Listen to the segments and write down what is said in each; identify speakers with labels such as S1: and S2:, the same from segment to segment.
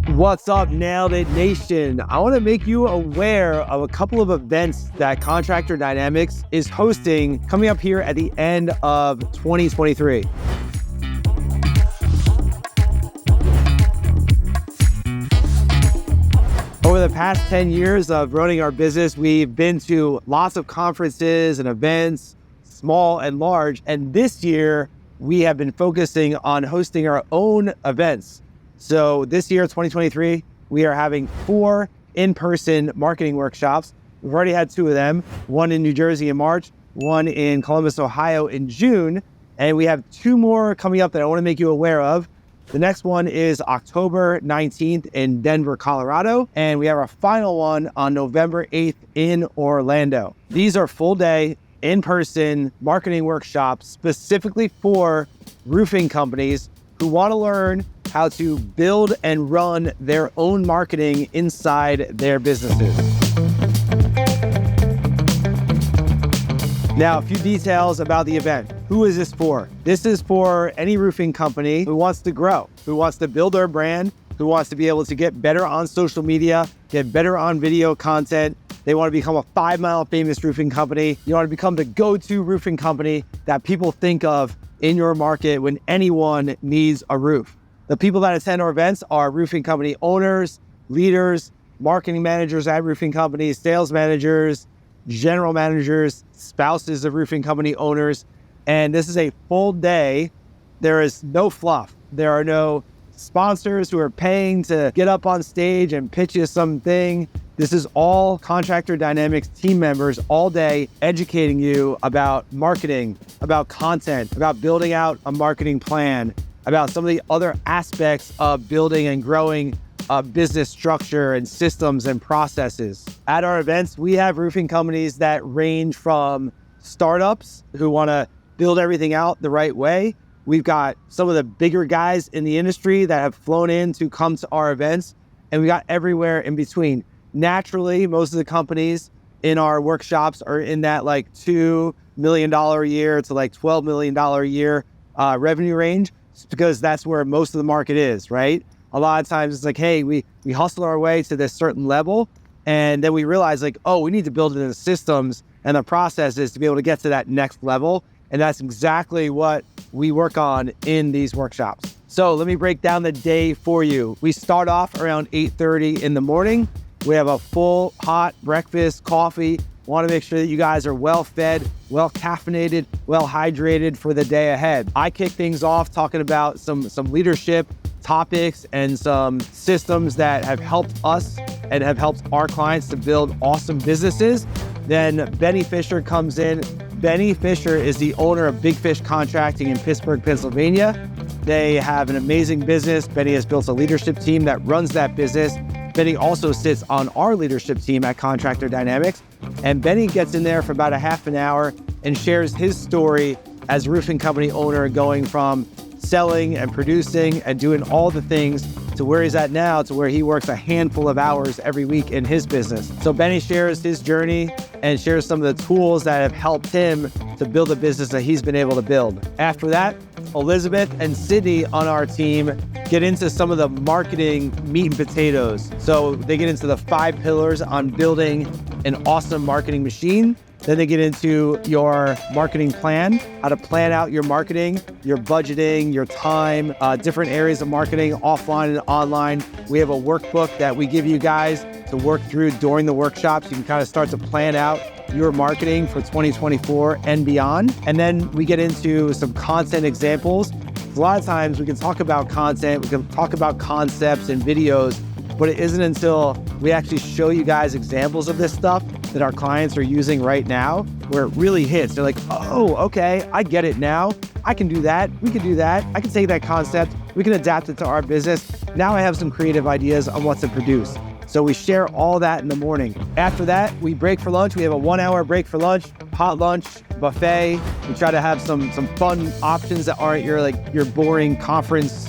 S1: What's up, Nailed It Nation? I want to make you aware of a couple of events that Contractor Dynamics is hosting coming up here at the end of 2023. Over the past 10 years of running our business, we've been to lots of conferences and events, small and large, and this year we have been focusing on hosting our own events. So this year, 2023, we are having 4 in-person marketing workshops. We've already had 2 of them, one in New Jersey in March, one in Columbus, Ohio in June, and we have 2 more coming up that I want to make you aware of. The next one is October 19th in Denver, Colorado, and we have our final one on November 8th in Orlando. These are full-day, in-person marketing workshops specifically for roofing companies who want to learn how to build and run their own marketing inside their businesses. Now, a few details about the event. Who is this for? This is for any roofing company who wants to grow, who wants to build their brand, who wants to be able to get better on social media, get better on video content. They want to become a 5-mile famous roofing company. You want to become the go-to roofing company that people think of in your market when anyone needs a roof. The people that attend our events are roofing company owners, leaders, marketing managers at roofing companies, sales managers, general managers, spouses of roofing company owners. And this is a full day. There is no fluff. There are no sponsors who are paying to get up on stage and pitch you something. This is all Contractor Dynamics team members all day educating you about marketing, about content, about building out a marketing plan, about some of the other aspects of building and growing a business structure and systems and processes. At our events, we have roofing companies that range from startups who want to build everything out the right way. We've got some of the bigger guys in the industry that have flown in to come to our events, and we got everywhere in between. Naturally, most of the companies in our workshops are in that like $2 million a year to like $12 million a year revenue range, because that's where most of the market is, right? A lot of times it's like, hey, we hustle our way to this certain level, and then we realize like, oh, we need to build in the systems and the processes to be able to get to that next level. And that's exactly what we work on in these workshops. So let me break down the day for you. We start off around 8:30 in the morning. We have a full hot breakfast, coffee. Want to make sure that you guys are well fed, well caffeinated, well hydrated for the day ahead. I kick things off talking about some leadership topics and some systems that have helped us and have helped our clients to build awesome businesses. Then Benny Fisher comes in. Benny Fisher is the owner of Big Fish Contracting in Pittsburgh, Pennsylvania. They have an amazing business. Benny has built a leadership team that runs that business. Benny also sits on our leadership team at Contractor Dynamics. And Benny gets in there for about a half an hour and shares his story as a roofing company owner, going from selling and producing and doing all the things to where he's at now, to where he works a handful of hours every week in his business. So Benny shares his journey and shares some of the tools that have helped him to build a business that he's been able to build. After that, Elizabeth and Sydney on our team get into some of the marketing meat and potatoes. So they get into the 5 pillars on building an awesome marketing machine. Then they get into your marketing plan, how to plan out your marketing, your budgeting, your time, different areas of marketing, offline and online. We have a workbook that we give you guys to work through during the workshops. You can kind of start to plan out your marketing for 2024 and beyond. And then we get into some content examples. A lot of times we can talk about content, we can talk about concepts and videos, but it isn't until we actually show you guys examples of this stuff that our clients are using right now where it really hits. They're like, oh, okay, I get it now. I can do that. We can do that. I can take that concept. We can adapt it to our business. Now I have some creative ideas on what to produce. So we share all that in the morning. After that, we break for lunch. We have a 1-hour break for lunch, hot lunch, buffet. We try to have some fun options that aren't your boring conference,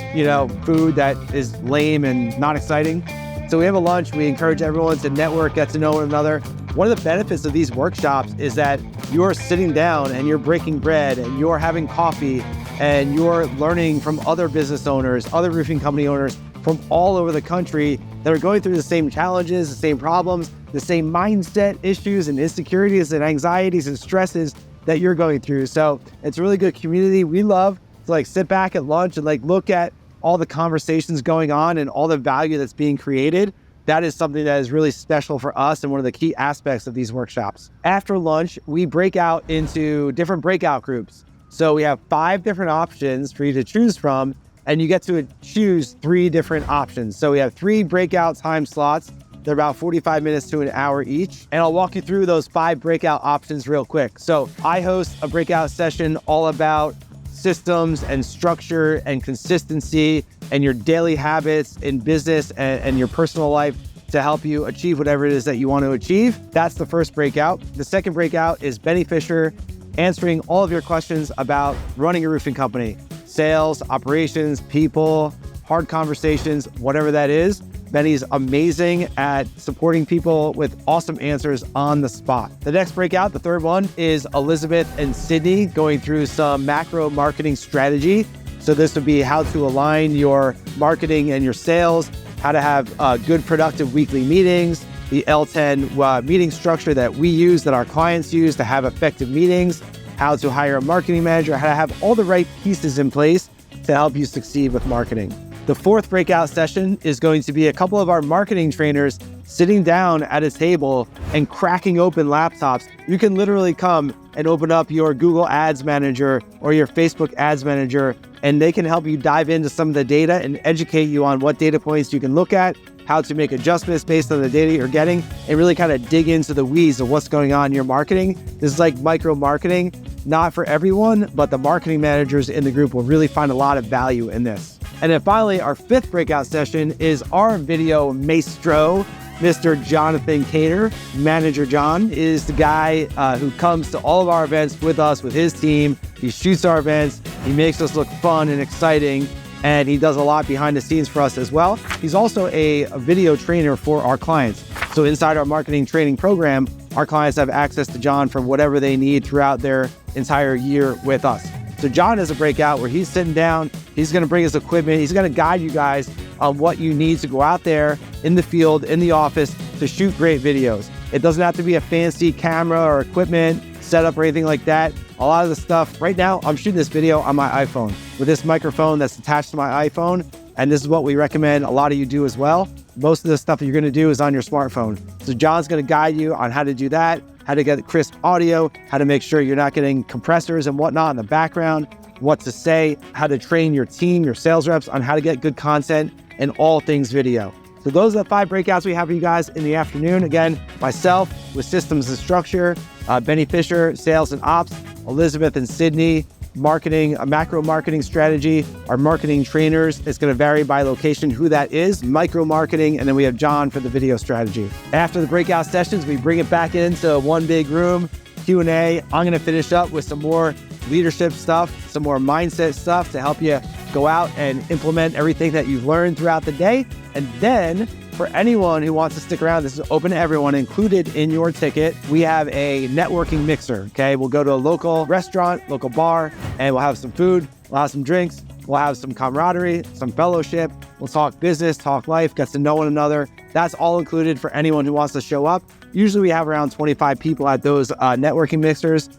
S1: food that is lame and not exciting. So we have a lunch. We encourage everyone to network, get to know one another. One of the benefits of these workshops is that you're sitting down and you're breaking bread and you're having coffee and you're learning from other business owners, other roofing company owners, from all over the country that are going through the same challenges, the same problems, the same mindset issues and insecurities and anxieties and stresses that you're going through. So it's a really good community. We love to like sit back at lunch and like look at all the conversations going on and all the value that's being created. That is something that is really special for us and one of the key aspects of these workshops. After lunch, we break out into different breakout groups. So we have 5 different options for you to choose from, and you get to choose 3 different options. So we have 3 breakout time slots. They're about 45 minutes to an hour each. And I'll walk you through those 5 breakout options real quick. So I host a breakout session all about systems and structure and consistency and your daily habits in business and your personal life to help you achieve whatever it is that you want to achieve. That's the first breakout. The second breakout is Benny Fisher answering all of your questions about running a roofing company, sales, operations, people, hard conversations, whatever that is. Benny's amazing at supporting people with awesome answers on the spot. The next breakout, the third one, is Elizabeth and Sydney going through some macro marketing strategy. So this would be how to align your marketing and your sales, how to have good productive weekly meetings, the L10 meeting structure that we use, that our clients use to have effective meetings, how to hire a marketing manager, how to have all the right pieces in place to help you succeed with marketing. The fourth breakout session is going to be a couple of our marketing trainers sitting down at a table and cracking open laptops. You can literally come and open up your Google Ads Manager or your Facebook Ads Manager, and they can help you dive into some of the data and educate you on what data points you can look at, how to make adjustments based on the data you're getting, and really kind of dig into the weeds of what's going on in your marketing. This is like micro marketing, not for everyone, but the marketing managers in the group will really find a lot of value in this. And then finally, our 5th breakout session is our video maestro, Mr. Jonathan Cater. Manager John is the guy who comes to all of our events with us, with his team. He shoots our events. He makes us look fun and exciting. And he does a lot behind the scenes for us as well. He's also a video trainer for our clients. So inside our marketing training program, our clients have access to John for whatever they need throughout their entire year with us. So John is a breakout where he's sitting down, he's gonna bring his equipment, he's gonna guide you guys on what you need to go out there in the field, in the office to shoot great videos. It doesn't have to be a fancy camera or equipment setup or anything like that. A lot of the stuff, right now, I'm shooting this video on my iPhone with this microphone that's attached to my iPhone. And this is what we recommend a lot of you do as well. Most of the stuff that you're gonna do is on your smartphone. So John's gonna guide you on how to do that, how to get crisp audio, how to make sure you're not getting compressors and whatnot in the background, what to say, how to train your team, your sales reps on how to get good content and all things video. So those are the 5 breakouts we have for you guys in the afternoon. Again, myself with systems and structure, Benny Fisher, sales and ops, Elizabeth and Sydney, marketing, a macro marketing strategy, our marketing trainers. It's going to vary by location who that is, micro marketing, and then we have John for the video strategy. After the breakout sessions, we bring it back into one big room, Q&A. I'm going to finish up with some more leadership stuff, some more mindset stuff to help you go out and implement everything that you've learned throughout the day. And then for anyone who wants to stick around, this is open to everyone, included in your ticket. We have a networking mixer, okay? We'll go to a local restaurant, local bar, and we'll have some food, we'll have some drinks, we'll have some camaraderie, some fellowship. We'll talk business, talk life, get to know one another. That's all included for anyone who wants to show up. Usually we have around 25 people at those networking mixers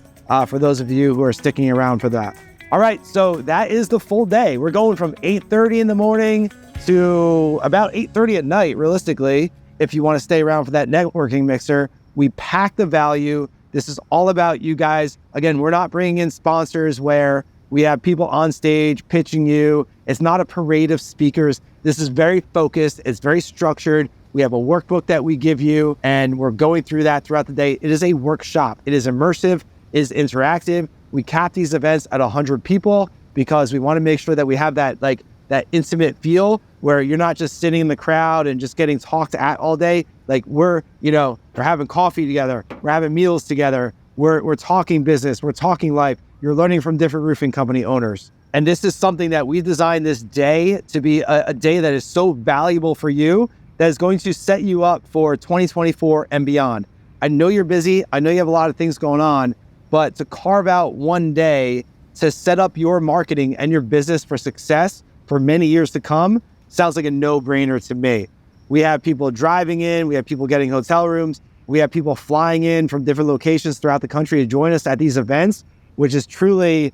S1: for those of you who are sticking around for that. All right, so that is the full day. We're going from 8:30 in the morning to about 8:30 at night, realistically. If you want to stay around for that networking mixer, we pack the value. This is all about you guys. Again, we're not bringing in sponsors where we have people on stage pitching you. It's not a parade of speakers. This is very focused. It's very structured. We have a workbook that we give you, and we're going through that throughout the day. It is a workshop. It is immersive. It is interactive. We cap these events at 100 people because we want to make sure that we have that intimate feel where you're not just sitting in the crowd and just getting talked at all day. Like we're having coffee together. We're having meals together. We're talking business. We're talking life. You're learning from different roofing company owners. And this is something that we designed this day to be a day that is so valuable for you that is going to set you up for 2024 and beyond. I know you're busy. I know you have a lot of things going on, but to carve out one day to set up your marketing and your business for success for many years to come, sounds like a no-brainer to me. We have people driving in, we have people getting hotel rooms, we have people flying in from different locations throughout the country to join us at these events, which is truly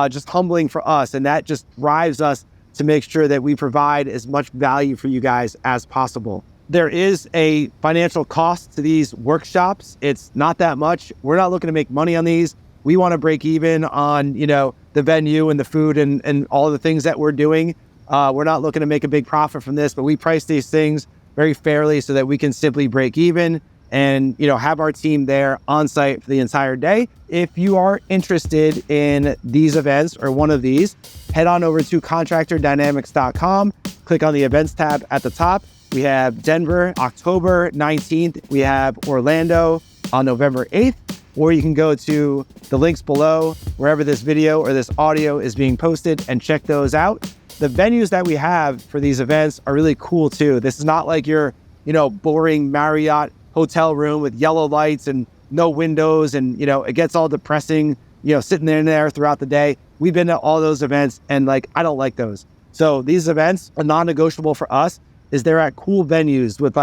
S1: just humbling for us. And that just drives us to make sure that we provide as much value for you guys as possible. There is a financial cost to these workshops. It's not that much. We're not looking to make money on these. We want to break even on, the venue and the food and all the things that we're doing. We're not looking to make a big profit from this, but we price these things very fairly so that we can simply break even and, have our team there on site for the entire day. If you are interested in these events or one of these, head on over to contractordynamics.com, click on the events tab at the top. We have Denver, October 19th. We have Orlando on November 8th, or you can go to the links below wherever this video or this audio is being posted and check those out. The venues that we have for these events are really cool too. This is not like your, boring Marriott hotel room with yellow lights and no windows and, it gets all depressing, sitting there throughout the day. We've been to all those events and I don't like those. So these events are non-negotiable for us. Is they're at cool venues with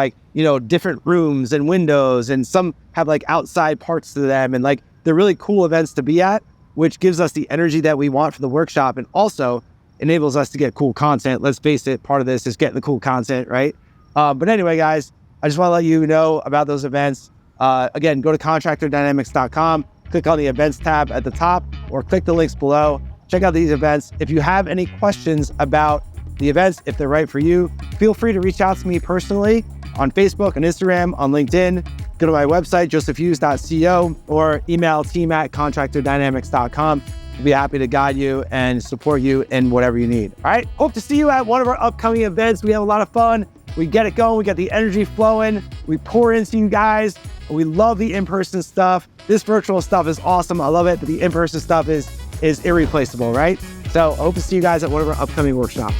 S1: different rooms and windows, and some have outside parts to them, and they're really cool events to be at, which gives us the energy that we want for the workshop and also enables us to get cool content. Let's face it, part of this is getting the cool content, right? But anyway, guys, I just want to let you know about those events. Again, go to contractordynamics.com, click on the events tab at the top, or click the links below. Check out these events. If you have any questions about the events, if they're right for you, feel free to reach out to me personally on Facebook, on Instagram, on LinkedIn. Go to my website, josephhughes.co, or email team@contractordynamics.com. We'll be happy to guide you and support you in whatever you need. All right. Hope to see you at one of our upcoming events. We have a lot of fun. We get it going. We get the energy flowing. We pour into you guys. We love the in-person stuff. This virtual stuff is awesome. I love it. But the in-person stuff is irreplaceable, right? So I hope to see you guys at one of our upcoming workshops.